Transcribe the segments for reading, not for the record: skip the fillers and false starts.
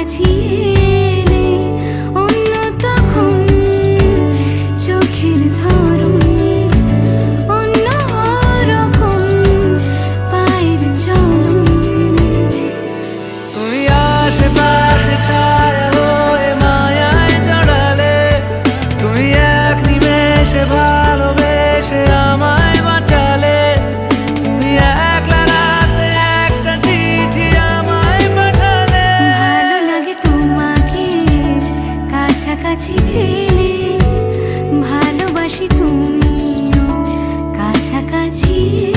কাছাকাছি এলে অন্য তখন চোখের ধরন অন্য রকম পায়ের চরণ। তুমি আশেপাশে ছায়া হয়ে মায়ায় জড়ালে, তুমি এক নিমেষে ভালোবেসে আমায় বাঁচালে, তুমি একলা রাতে একটা চিঠি আমায় পাঠালে। ভালো লাগে তোমাকে কাছাকাছি এলে, ভালোবাসি তুমিও কাছাকাছি এলে।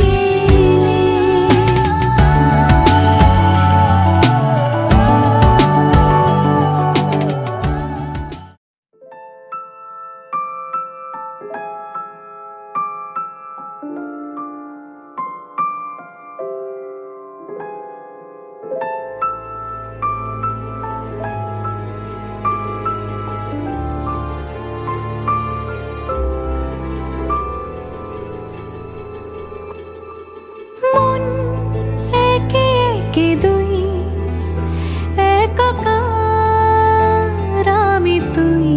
মন একে একে দুই, একাকার আমি তুই,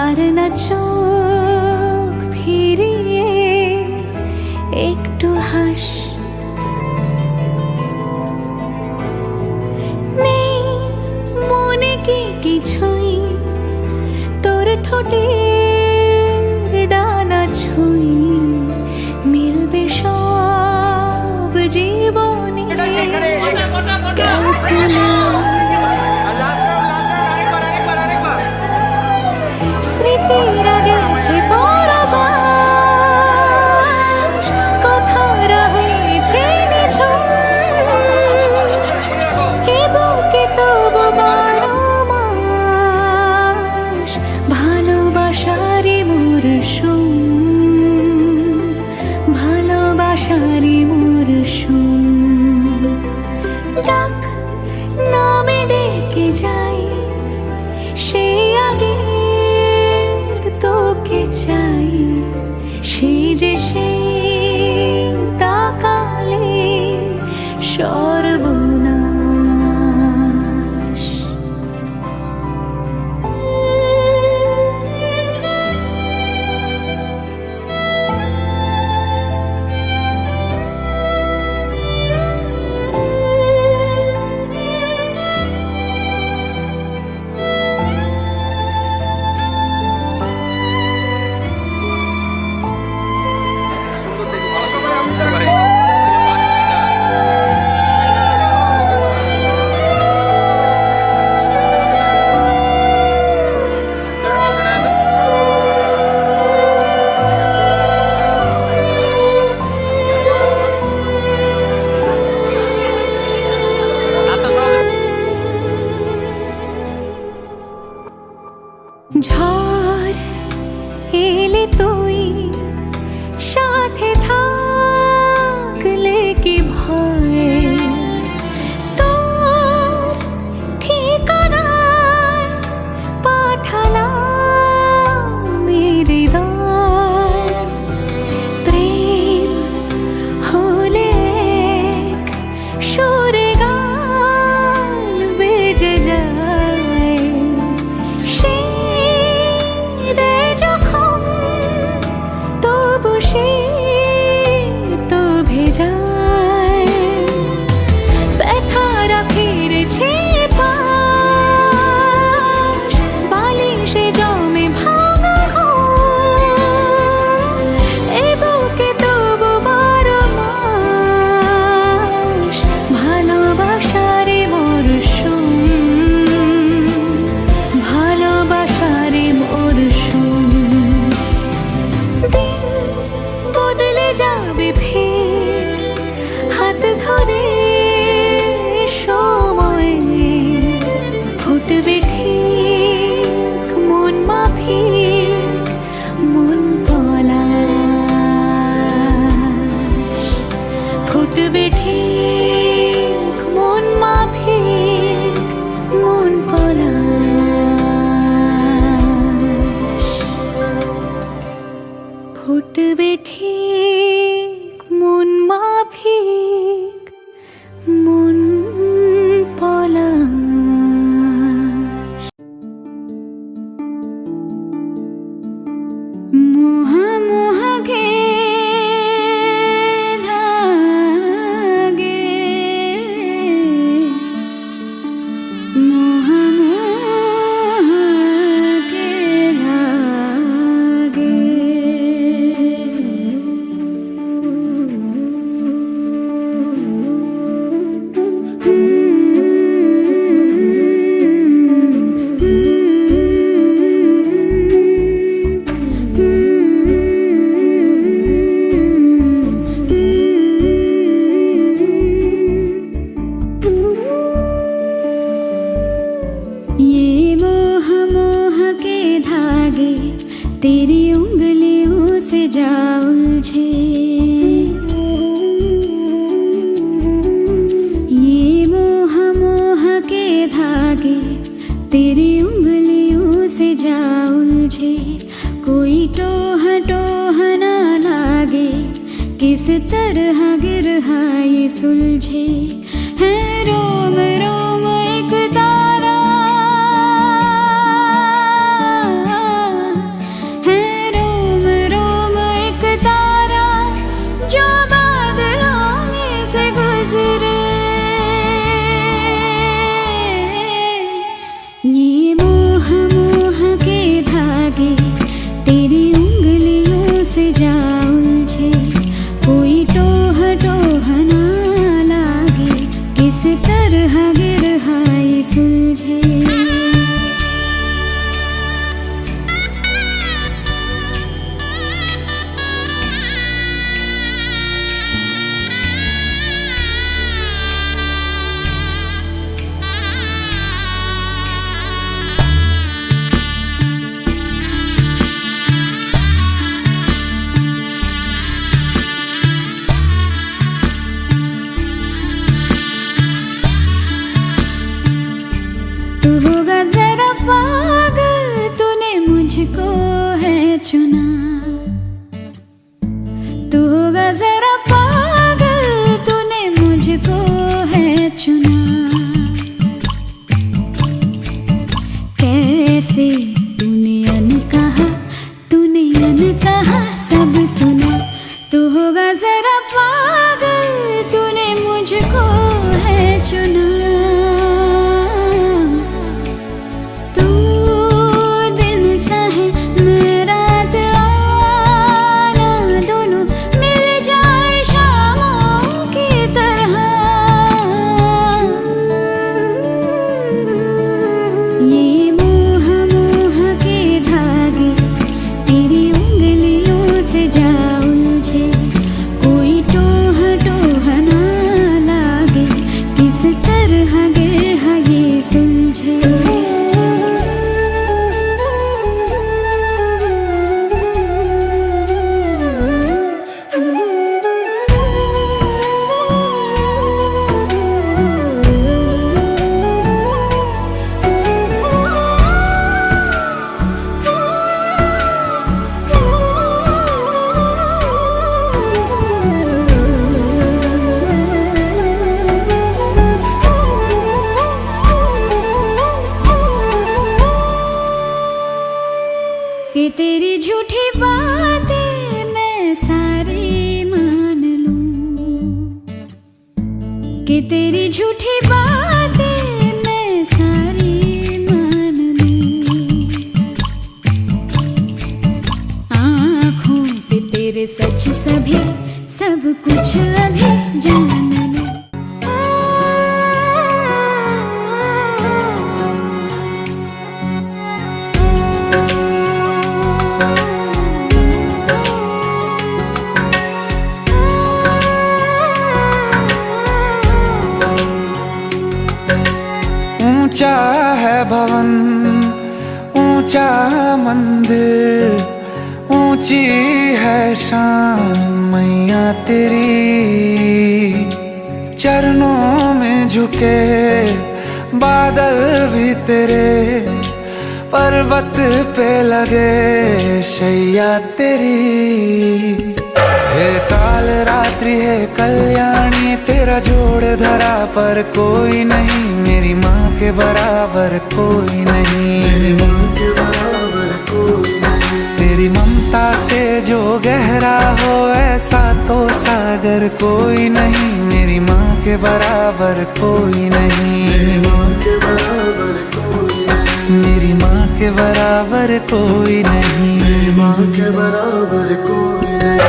আর না চোখ ফিরিয়ে একটু হাস। নেই মনে কি কিছুই, তোর ঠোঁটের ডানা ছুঁই, মিলবে সব জীবনে স্মৃতিরা গেছে পরবাস, কথারা হয়েছে নিঝুম, এ বুকে তবু 12 মাস ভালোবাসারই মরশুম, ভালোবাসারই মরশুম। ডাক নামে ডেকে যাই, সেই আগের তোকে চাই, সেই যে সেই তাকালে সর্বনাশ। मोह मोह के धागे ये मोह मोह के धागे तेरी उंगलियों से जा उलझे। ये मोह मोह के धागे तेरी उंगलियों से जा उलझे। कोई टोह टोह ना लागे, किस तरह गिरहा ये सुलझे। है रोम रोम एक तारा, है रोम रोम एक तारा जो बादलों में से गुजरे। ये मोह मोह के धागे तेरी उंगलियों से जा उलझे। कोई टोह टोह ना लागे, किस तरह गिरहा ये सुलझे। तू होगा जरा पागल, तूने मुझको है चुना। तू होगा जरा पागल, तूने मुझको है चुना। कैसे तूने अनकहा सब सुना। तू होगा जरा पागल, तूने मुझको है चुना। ये मोह मोह के धागे तेरी उंगलियों से जा उलझे। कोई टोह टोह ना लागे, किस तरह गिरहा ये सुलझे। कि तेरी झूठी बातें मैं सारी मान लूं। कि तेरी झूठी बातें मैं सारी मान लूं। आँखों से तेरे सच सभी सब कुछ अभी जान लूं। ऊंचा है भवन, ऊंचा मंदिर, ऊंची है शान मैया तेरी। चरणों में झुके बादल भी तेरे, पर्वत पे लगे शैया तेरी। हे काल रात्रि है कल्याणी, तेरा जोड़ धरा पर कोई नहीं। मेरी माँ के बराबर कोई नहीं। तेरी ममता से जो गहरा हो ऐसा तो सागर कोई नहीं। मेरी माँ के बराबर कोई नहीं। के बराबर कोई नहीं, मेरी माँ के बराबर कोई नहीं।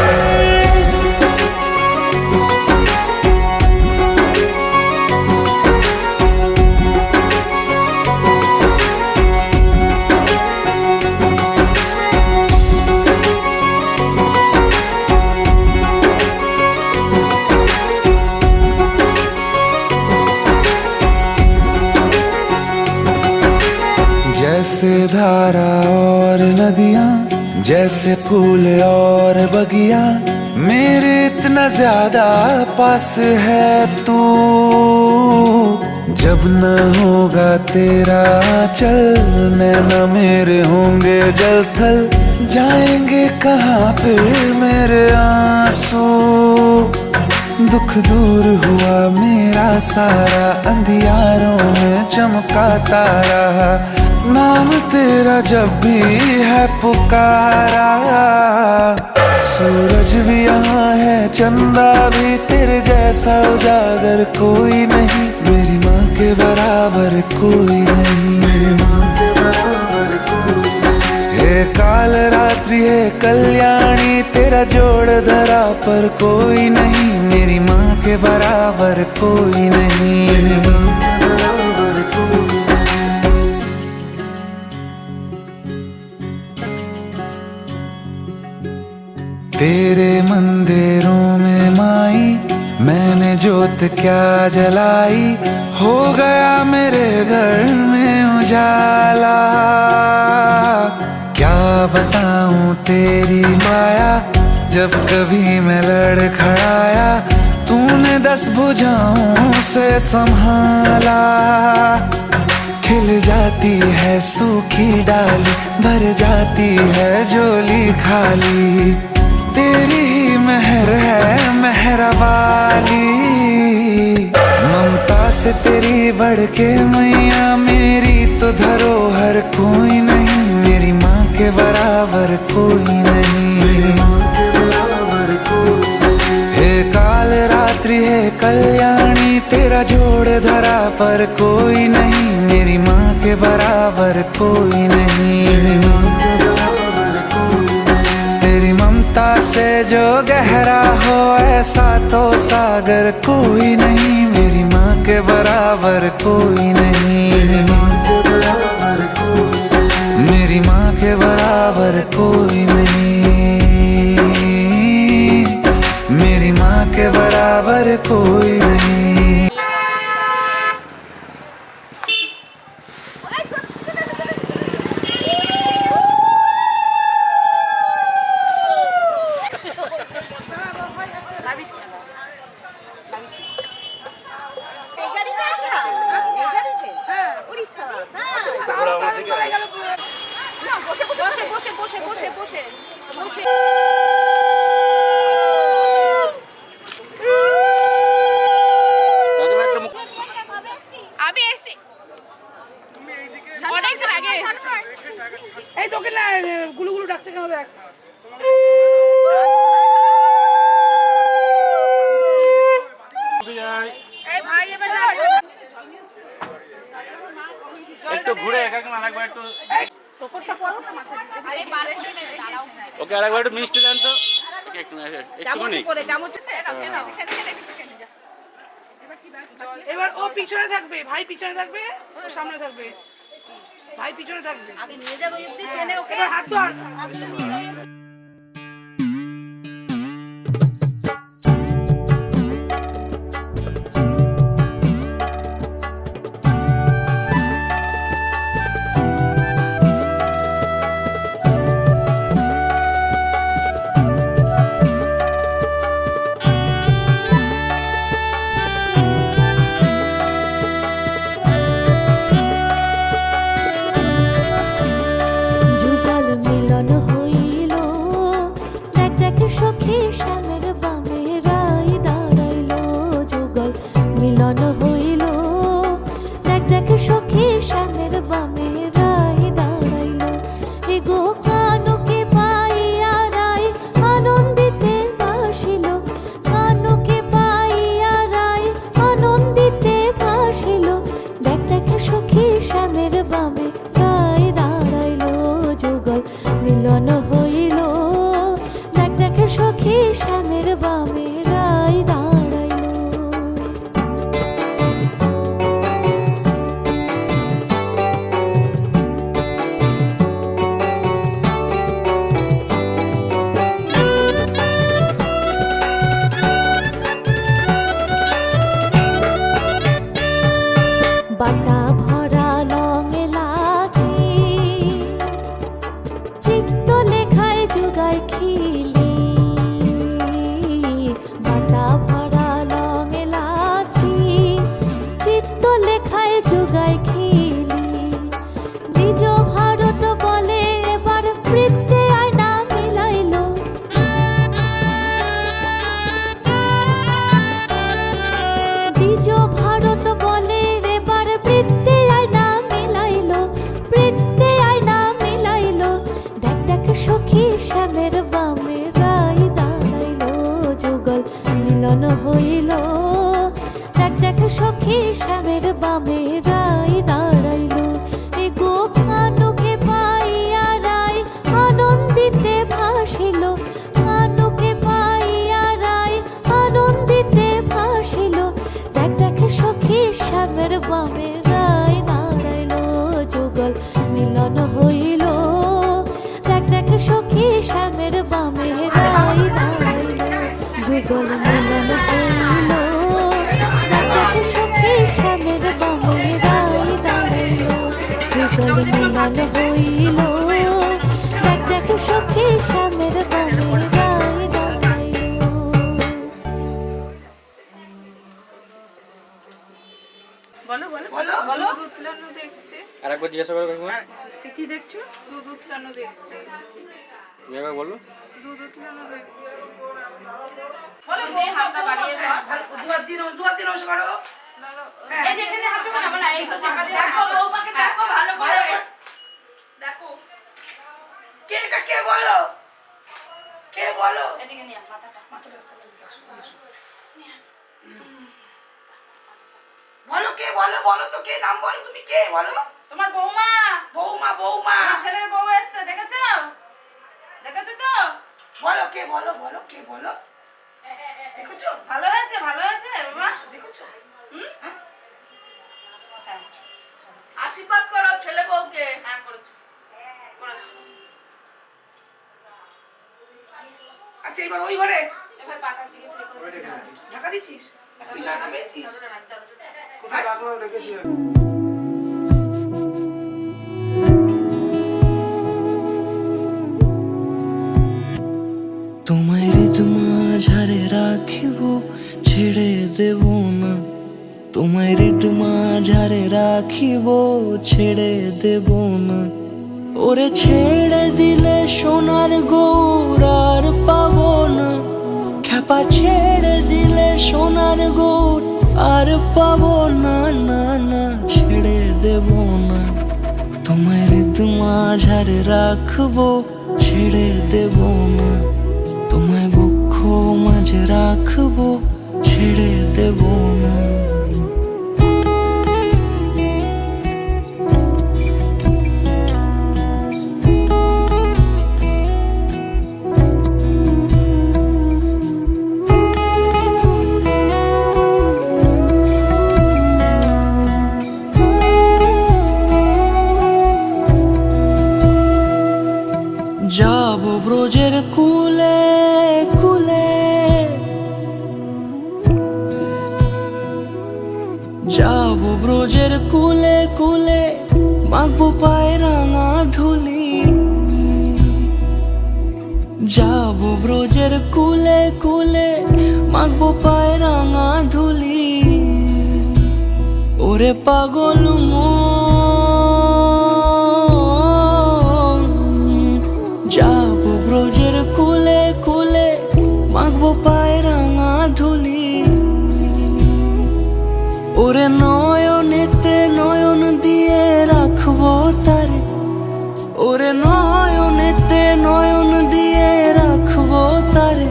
जैसे धारा और नदियाँ, जैसे फूल और बगिया, मेरे इतना ज्यादा पास है तू। जब न होगा तेरा चल, नैना मेरे होंगे जल थल, जाएंगे कहाँ फिर मेरे आंसू। दुख दूर हुआ मेरा सारा, अंधियारों में चमका तारा, नाम तेरा जब भी है पुकारा। सूरज भी यहाँ है, चंदा भी, तेरे जैसा उजागर कोई नहीं, मेरी माँ के बराबर कोई नहीं, मेरी माँ के बराबर कोई नहीं। हे काल रात्रि है कल्याणी, तेरा जोड़ धरा पर कोई नहीं, मेरी माँ के बराबर कोई नहीं, मेरी माँ के बराबर कोई नहीं। तेरे मंदिरों में माई मैंने जोत क्या जलाई, हो गया मेरे घर में उजाला। क्या बताऊं तेरी माया, जब कभी मैं लड़खड़ाया, तूने 10 भुजाओं से संभाला। खिल जाती है सूखी डाली, भर जाती है झोली खाली, तेरी ही मेहर है मेहरा वाली। ममता से तेरी बढ़ के मैया, मेरी तो धरोहर कोई नहीं, मेरी माँ के बराबर कोई नहीं, मेरी माँ के बराबर कोई नहीं। हे काल रात्रि है कल्याणी, तेरा जोड़ धरा पर कोई नहीं, मेरी माँ के बराबर कोई नहीं, मेरी माँ के बराबर कोई नहीं। तेरी ममता से जो गहरा हो ऐसा तो सागर कोई नहीं, मेरी माँ के बराबर कोई नहीं, मेरी माँ के बराबर कोई नहीं। मेरी माँ के बराबर कोई नहीं, मेरी माँ के बराबर कोई नहीं। এই তোকে না গুলুগুলু ডাকছে কেন দেখ। এই ভাই এবার একটু ঘুরে একাকে আরেকবার একটু তোরটা পড়ো না মাথা দিতে। আরে বারে দাঁড়াও। ওকে আরেকবার একটু মিষ্টি দেন তো একটু একটুখানি করে জামুচ্ছে এবার ও পিছনে থাকবে, ভাই পিছনে থাকবে, ও সামনে থাকবে, ভাই পিছনে থাকবে। আগে নিয়ে যাবো যদি টেনে ওকে হাত ধর। যুগল মিলন হইল চল মিলন হইল দেখ দেখ সখী স্বামীর বাণীর রায় দাঁড়াইল। বলো বলো বলো বলো দুধ উতলানো দেখছি। আর একবার জিজ্ঞাসা করো কাকিমা। কি দেখছো? দুধ উতলানো দেখছি। তুমি একবার বলো। দুধ উতলানো দেখছি। বলো এই হাতটা বাড়িয়ে দাও। দুহাত দিন ওসব করো। এই যে এখানে হাত রাখো না, এই তো টাকা দিয়ে দেখো বউমাকে দেখো ভালো করে দেখো। কে বলো? কে বলো? এদিকে নিয়ে মাথাটা বলো কে বলো? বলো তো কে নাম বলো, তুমি কে বলো? তোমার বৌমা। বৌমা বৌমা ছেলের বউ এসেছে, দেখেছো? দেখেছো তো? বলো কে বলো? বলো কে বলো? দেখেছো? ভালো হয়েছে ভালো হয়েছে বাবা, দেখেছো? হ্যাঁ আশীর্বাদ করো ছেলে বউকে। হ্যাঁ করেছি করেছি। আচ্ছা এবার ওই ঘরে এবার পাটার দিকে ঢাকা দিছিস? তুই ঢাকা পেয়েছিস? কোথায় রাখলো দেখেছি। তোমায় হৃদ মাঝারে রাখিব ছেড়ে দেব না, তোমায় হৃদ মাঝারে রাখিব ছেড়ে দেব না। ওরে ছেড়ে দিলে সোনার গৌর আর পাবো না, খ্যাপা ছেড়ে দিলে সোনার গৌর আর পাবো না, না না ছেড়ে দেব না। তোমায় হৃদ মাঝারে রাখবো ছেড়ে দেব না, তোমায় বক্ষ মাঝে রাখবো ছেড়ে দেব না। যাবো ব্রজের কুলে কুলে, যাবো ব্রজের কুলে কুলে, মাখবো পায়ে রাঙা ধুলি। যাবো ব্রজের কুলে কুলে, মাখবো পায়ে রাঙা ধুলি। ওরে পাগল যাবো ব্রজের কুলে কুলে, মাখবো পায়ে রাঙা ধুলি। ওরে নয়নেতে নয়ন দিয়ে রাখবো তারে, ওরে নয়নেতে নয়ন দিয়ে রাখবো তারে।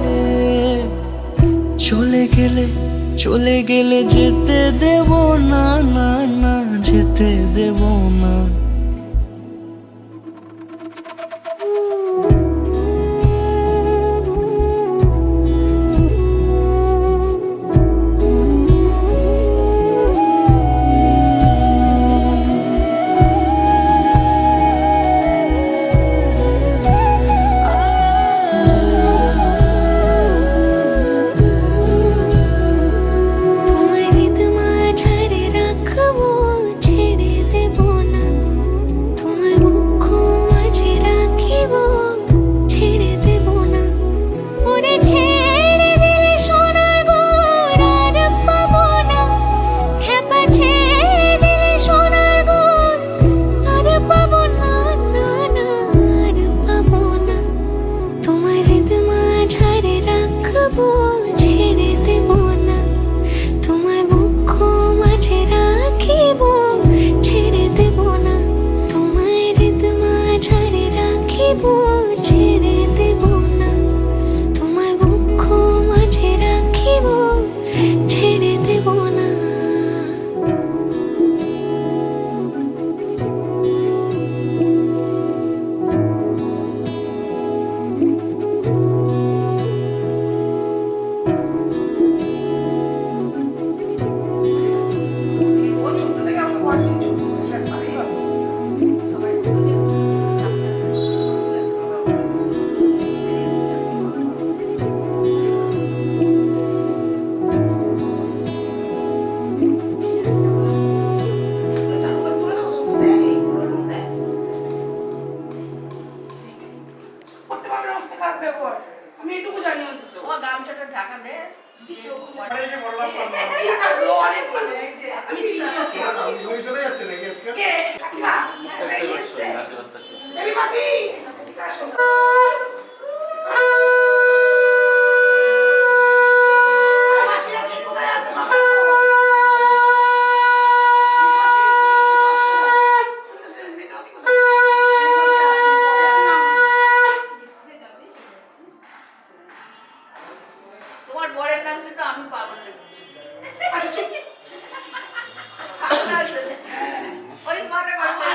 চলে গেলে যেতে দেব না, না না যেতে দেব না। তোমায় হৃদ মাঝারে রাখবো ছেড়ে দেব না,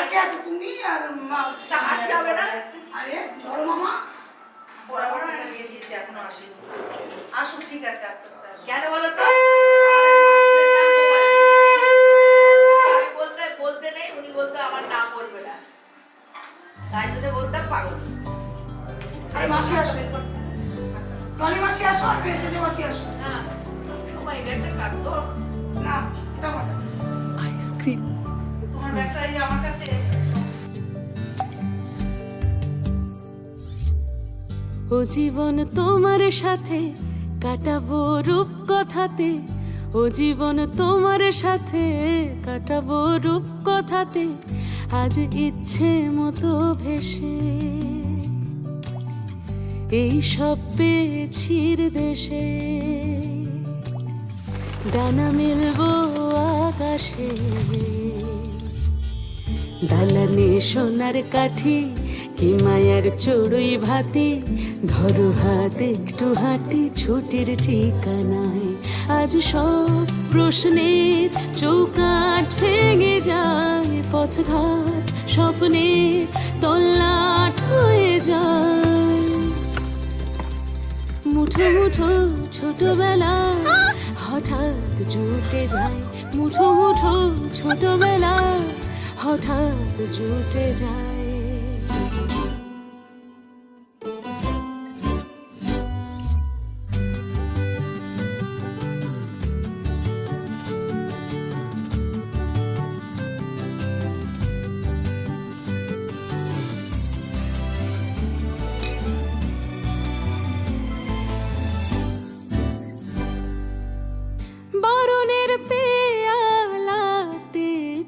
কে আছে তুমি আর মা তা হাত যাবে না? আরে বড় মামা বড় বড় একটা বিয়ে দিয়েছে, এখনো আসেনি। আসুন, ঠিক আছে, আস্তে আস্তে আসুন। কেন বলো তো? আমি বলতে নেই, উনি বলতে আমার নাম বলবে না। তাই যদি বলতাম পাগল। আরে মাসি আসবে টনি মাসি আসো আর পেছনে মাসি আসো হ্যাঁ, তোমার এই ব্যাগটা কাটতো। না এটা আমার আইসক্রিম। তোমার ব্যাগটা এই যে আমার কাছে। ও জীবন তোমার সাথে কাটাবো রূপ কথাতে, ও জীবন তোমার সাথে কাটাবো রূপ কথাতে, আজ ইচ্ছে মতো ভেসে এই সব পেয়েছির দেশে, ডানা মেলবো আকাশে, দালানে সোনার কাঠি কি মায়ার চড়ুই ভাতি, ধরো হাত একটু হাঁটি ছুটির ঠিকানায়, আজ সব প্রশ্নের চৌকাঠ ভেঙে যায়, পথঘাট স্বপ্নের তল্লাট হয়ে যায়, মুঠো মুঠো ছোটবেলা হঠাৎ জুটে যায়, মুঠো মুঠো ছোটবেলা হঠাৎ জুটে যায়। বরণের পেয়ালাতে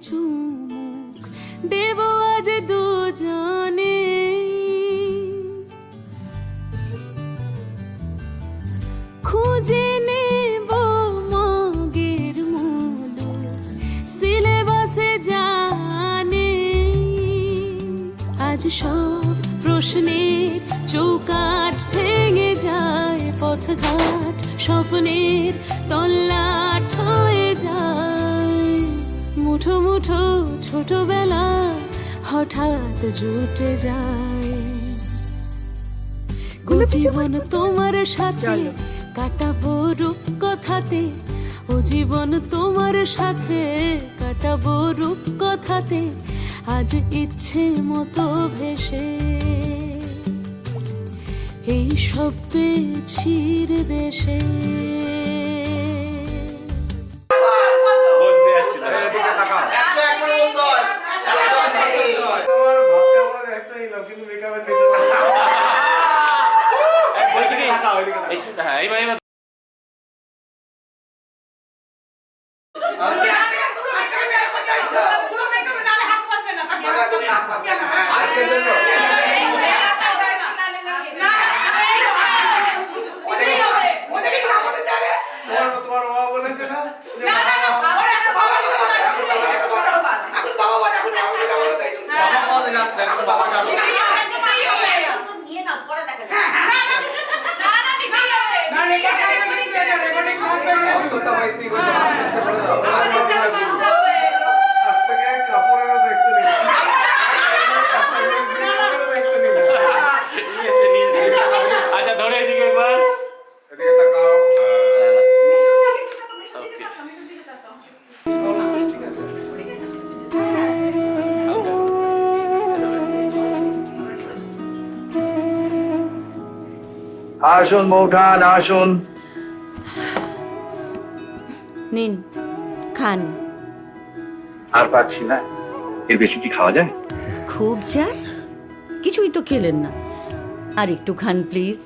চুমুক দেব আজ দুজনে, খুঁজে নেব মগের মূল সিলেবাসে জানে, আজ সব প্রশ্নের চৌকাঠ ভেঙে যায়, পথঘাট স্বপ্নের তল্লাট হয়ে যায়, মুঠো মুঠো ছোটবেলা হঠাৎ জুটে যায়, ও জীবন তোমার সাথে কাটাবো রূপ কথাতে, ও জীবন তোমার সাথে কাটাবো রূপ কথাতে, আজ ইচ্ছে মতো ভেসে এই সব পেয়েছির দেশে। বলতে যাচ্ছি না। হ্যাঁ এইবার তোমার বাবা বলেছে না যে বাবা যাবে নিয়ে নাও, পরে দেখা যাবে। আজ থেকে কাপড়েরও দেখতে নিবে, দেখতে নিবে। আচ্ছা ধরে এদিকে একবার এদিকে তাকাও। ওকে আসুন মৌঠান আসুন। নিন খান। আর পাচ্ছি না, এর বেশি কি খাওয়া যায়? খুব যায়, কিছুই তো খেলেন না, আর একটু খান প্লিজ।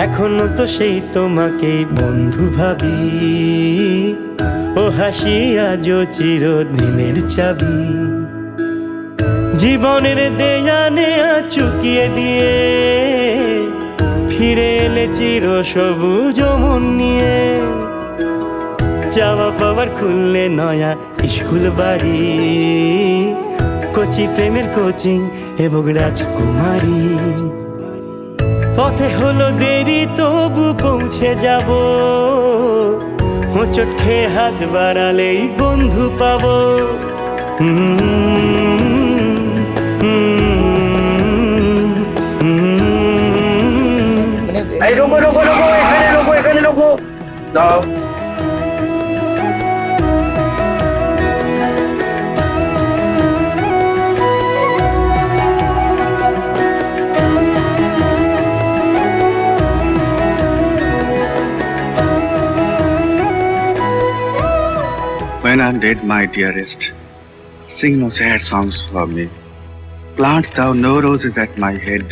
এখনো তো সেই তোমাকেই বন্ধু ভাবি, ও হাসি আজও চিরদিনের চাবি, জীবনের দেয়া নেয়া চুকিয়ে দিয়ে ফিরে এলে চির সবুজ মন নিয়ে, চাওয়া পাওয়ার খুললে নয়া স্কুল বাড়ি, কচি প্রেমের কোচিং এবং রাজকুমারী, পথে হলো দেরি তবু পৌঁছে যাব, হোঁচট খেয়ে হাত বাড়ালেই বন্ধু পাবো। এই রোগো রোগো রোগো, এখানে রোগো দাও। When I'm dead, my dearest, sing no sad songs for me. Plant thou no roses at my head,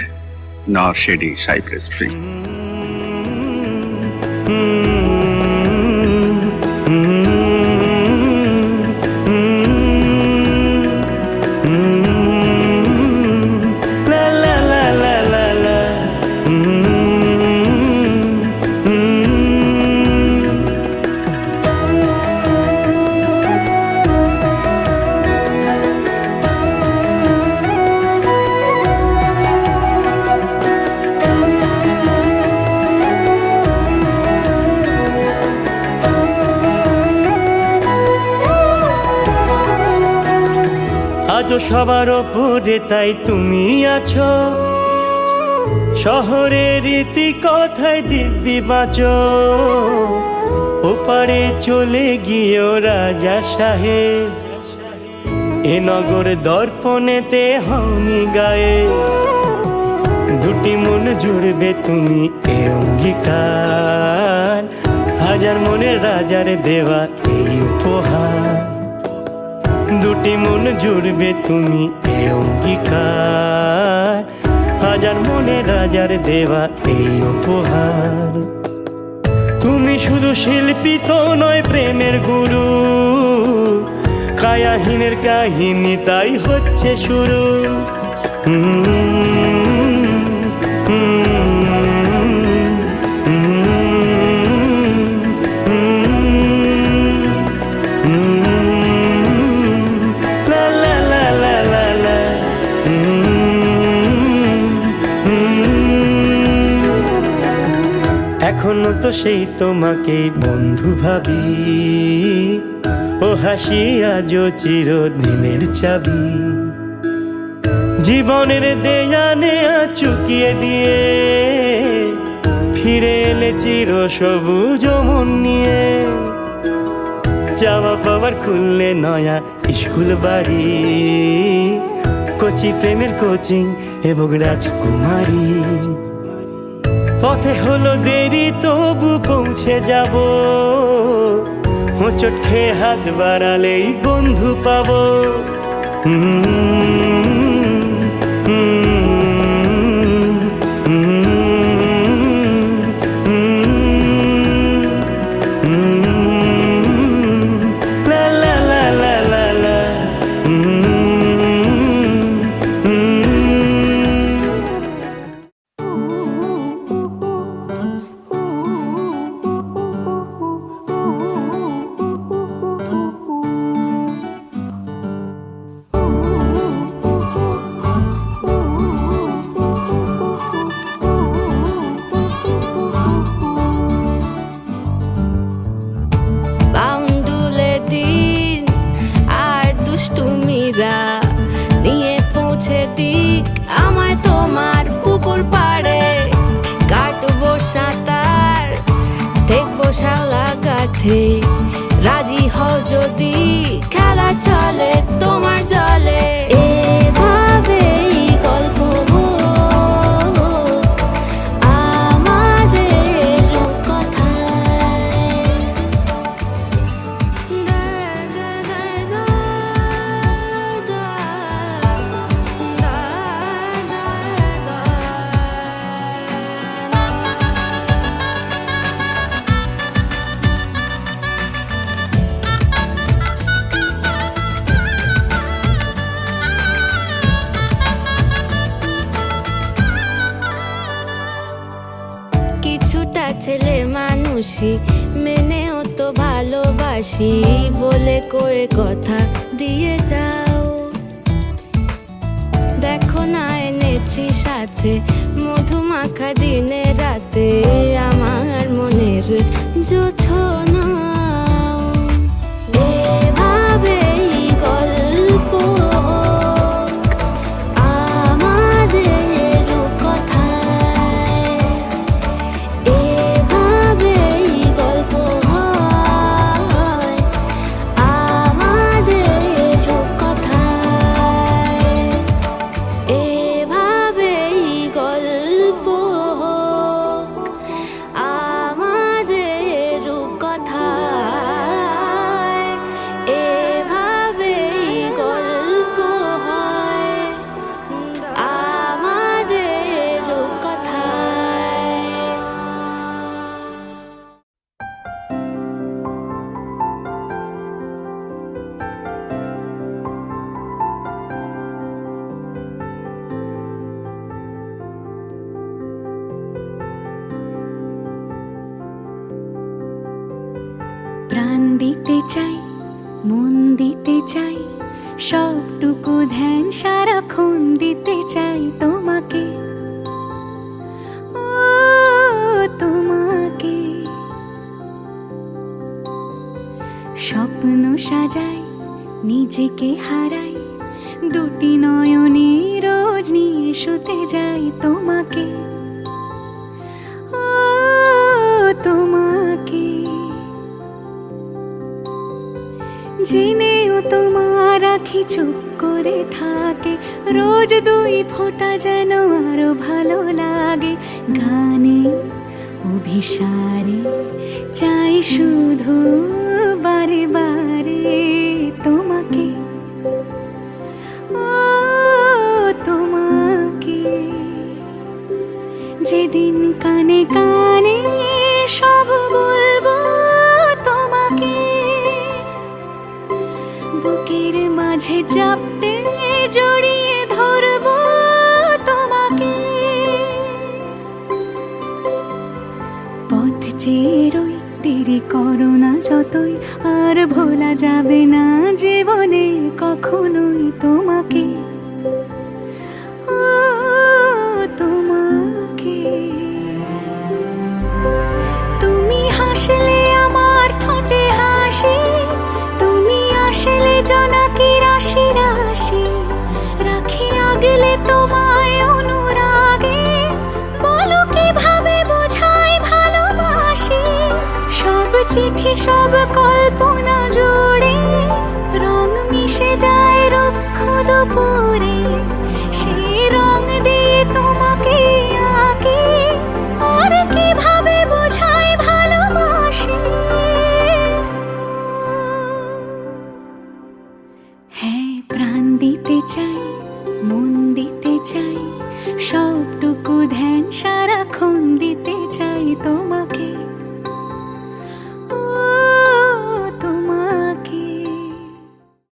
nor shady cypress tree. La la la la la la. আজও সবার ওপরে তাই তুমি আছো, শহরের রীতি কথায় দিব্যি বাঁচো। ওপারে চলে গিয়েও রাজা সাহেব, এ নগর দর্পণেতে হওনি গায়ে। দুটি মন জুড়বে তুমি এ অঙ্গীকার, হাজার মনের রাজার দেওয়া এই উপহার। দুটি মন জুড়বে তুমি এ অঙ্গীকার, হাজার মনে রাজার দেওয়া এই উপহার। তুমি শুধু শিল্পী তো নয় প্রেমের গুরু, কায়াহীনের কাহিনী তাই হচ্ছে শুরু। এখনো তো সেই তোমাকেই বন্ধু ভাবি, ও হাসি আজও চিরদিনের চাবি। জীবনের দেয়া নেয়া চুকিয়ে দিয়ে ফিরে এলে চির সবুজ মন নিয়ে। চাওয়া পাওয়ার খুললে নয়া স্কুল বাড়ি, কচি প্রেমের কোচিং এবং রাজকুমারী। পথে হলো দেরি তবু পৌঁছে যাব, হোঁচট খেয়ে হাত বাড়ালেই বন্ধু পাবো। La la la la la la. নিয়ে পৌঁছে দিক আমায় তোমার পুকুর পাড়ে, কাটবো সাঁতার দেখবো শাওলা গাছে। রাজি হও যদি খেলা চলে তোমার জলে, এভাবেই গল্প আমাদের কথায়। কিছুটা ছেলে মানুষই মেনেও তো ভালোবাসি, বলে কয়ে কথা দিয়ে যাও। দেখো না এনেছি সাথে মধুমাখা দিনে রাতে আমার মনের জোছনা এভাবেই গল্প আমাদের কথায় এভাবেই গল্প হয় আমাদের কথায় এভাবেই গল্প হোক আমাদের কথায় এভাবেই গল্প হয় আমাদের কথায়। প্রাণ দিতে চাই, মন দিতে চাই, সবটুকু ধ্যান সারাক্ষণ দিতে চাই তোমাকে, ও তোমাকে। স্বপ্ন সাজাই, নিজেকে হারাই, দুটি নয়নে রোজ নিয়ে শুতে যাই তোমাকে, ও তোমাকে। জেনেও তোমার আখি চুপ করে থাকে, রোজ দুই ফোঁটা যেন আরো ভালো লাগে। গানে অভিসারে চাই শুধু বারে বারে তোমাকে, ও তোমাকে। যেদিন কানে কানে সব বলবো তোমাকে, বুকের মাঝে চাপতে জড়িয়ে ধরবো তোমাকে। পথ চেয়ে রই, দেরি করো না যতই, আর ভোলা যাবে না জীবনে কখনোই তোমাকে, ও তোমাকে। তুমি হাসলে আমার ঠোঁটে হাসি, তুমি আসলে জোনাকি রাশি রাশি, রাখি আগলে তোমায় অনুরাগে, বলো কিভাবে বোঝাই ভালোবাসি। সব চিঠি সব কল্পনা জুড়ে রং মিশে যায় রুক্ষ দুপুরে, সেই রং দিয়ে তোমাকে আঁকি, আর কিভাবে বোঝাই ভালোবাসি। হ্যাঁ, প্রাণ দিতে চাই, মন দিতে চাই, সবটুকু ধ্যান সারাক্ষণ